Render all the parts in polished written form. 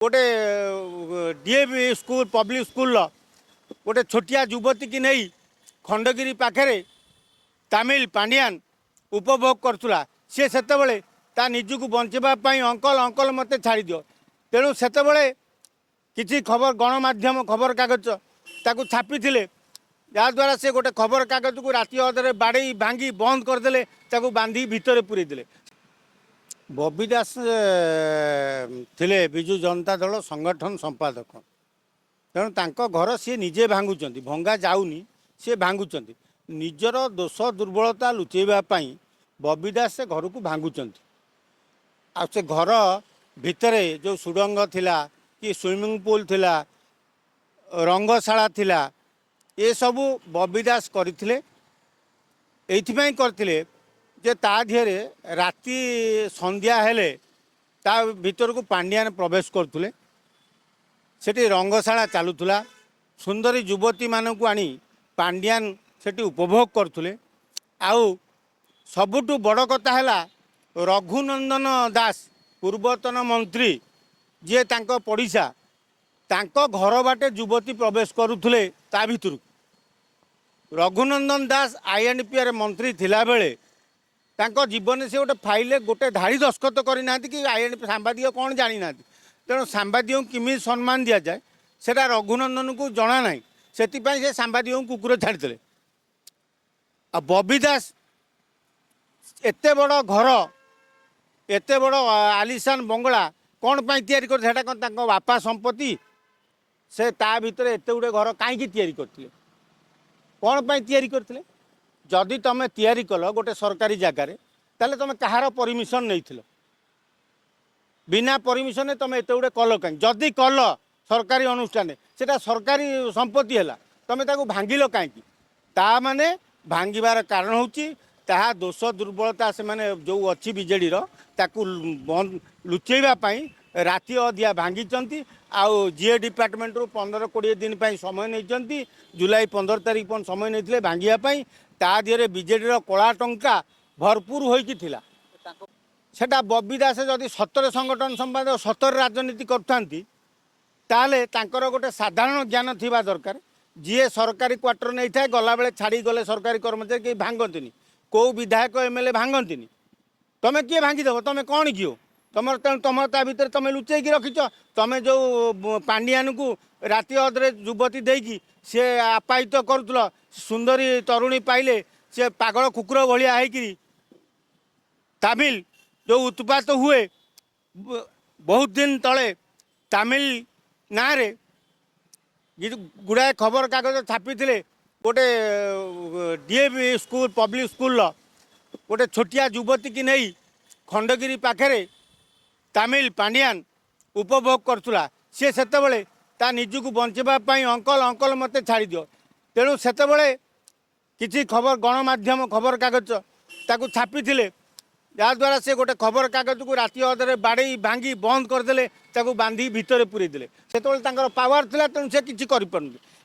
गोटे DAV school public school गोटे छोटिया युवती की नहीं खंडगिरी पाखे तमिल पांडियान उपभोग करुला सी से निजक बचापी अंकल अंकल मत छाड़ दियो तेणु से किसी खबर गणमाध्यम खबर कागज ताकू छापी जहाद्वारा से गोटे खबर कागज को राति अधे बाड़े भांगी बंद करदे बांधी भितर पूरे देले। बबी दास थिले विजु जनता दल संगठन संपादक तेणु तांको घर सी निजे भांगुंट भंगा जाऊनी सी भांगुंट निजर दोष दुर्बलता लुचेवाई बबी दास से घर को भांगुंट आ से घर भितर जो सुड़ंग थिला कि स्विमिंग पूल थिला रंगशाला थिला ये सबू बबी दास करथिले एइथिपई करथिले जे ता धिरे राति संध्या हेले ता भीतर को पांडियान प्रवेश करथुले सेठी रंगशाला चालुथुला सुंदरी युवती मानकु आनी पांडियान सेठी उपभोग करथुले आउ सबुठु बड़ कथा हैला रघुनंदन दास पूर्वतन मंत्री जे तांको पड़िसा तांको घर बाटे युवती प्रवेश करुथुले ता भितर रघुनंदन दास आईएनपीआर मंत्री थिला बेले तांको जीवन से गोटे फाइल गोटे धाड़ी दस्खत करना कि आईएनपी सांबादिक कौन जानी ना तेणु सांबादिक किमी सम्मान दि जाए सेटा रघुनंदन को जना ना से सांबादिक कुकुर छाड़ते आ बबी दास एते बड़ घर एते बड़ आलिशान बंगला कौन पाई तैयारी कर बापा संपत्ति से ता भितर एते गुड़े घर कहीं तैयारी करते कौन पाई तैयारी करते जदि तुम तैयारी कल गोटे सरकारी जगार ताले तुम कहार परमिशन नहीं थिल बिना परमिशन तुम एत गुड़े कल कहीं जदि कल सरकारी अनुष्ठान से सरकारी संपत्ति है तुम ताको भांगिल कहीं माने भांगार कारण होची ताहा दोष दुर्बलता से माने जो अच्छी बीजेडी ताकू बंद लुचेवाई राति अधिया भांगी आउ जीए डिपार्टमेंट रु 15-20 दिन समय नहीं जुलाई 15 तारीख पर समय नहीं भांगापी ता दिहरे बीजेडी कला टंका भरपूर होता सेटा बबी दास जदि सतर संगठन संपादक सतर राजनीति कर गोटे साधारण ज्ञान थिबा दरकार जी सरकारी क्वार्टर नहीं था गला बेले छाड़ी गले सरकारी कर्मचारी कहीं भांगती कौ विधायक एमएलए भांगती तुम किए भांगीदेव तुम कौन कियो तुम तुम ता भर तुम लुचेक रखीच तुम जो पांडियान को राति अधे युवती देकी सी आपायित करुल सुंदरी तरुणी पाइले सी पागल कुकुर भाया होकि तमिल जो उत्पात हुए बहुत दिन तले तमिल ना रे गुड़ाए खबर कागज छापी गोटे डीएवी स्कूल पब्लिक स्कूल गोटे छोटिया युवती की नहीं खंडगिरी पाखे तमिल पांडियान उपभोग करुला सी से निजक बचापी अंकल अंकल मत छाड़ दियो तेणु से किसी खबर गणमाध्यम खबर कागज ताकू छापी जहाद्वारा से गोटे खबर कागज को राति अधे बाड़े भांगी बंद करदे बांधी भितर पूरे देले से पावर था तेणु से किसी कर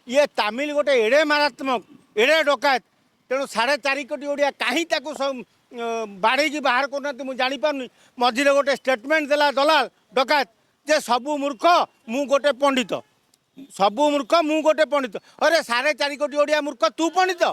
ये तमिल गोटे एड़े मारात्मक एड़े डकायत तेणु 4.5 कोटी ओडिया कहीं बाड़े की बाहर करना मुझे जापार मझे गोटे स्टेटमेंट देला दलाल डकायत जे सबू मूर्ख मु गोटे पंडित सबू मूर्ख मु गोटे पंडित अरे 4.5 कोटी ओडिया मूर्ख तू पंडित।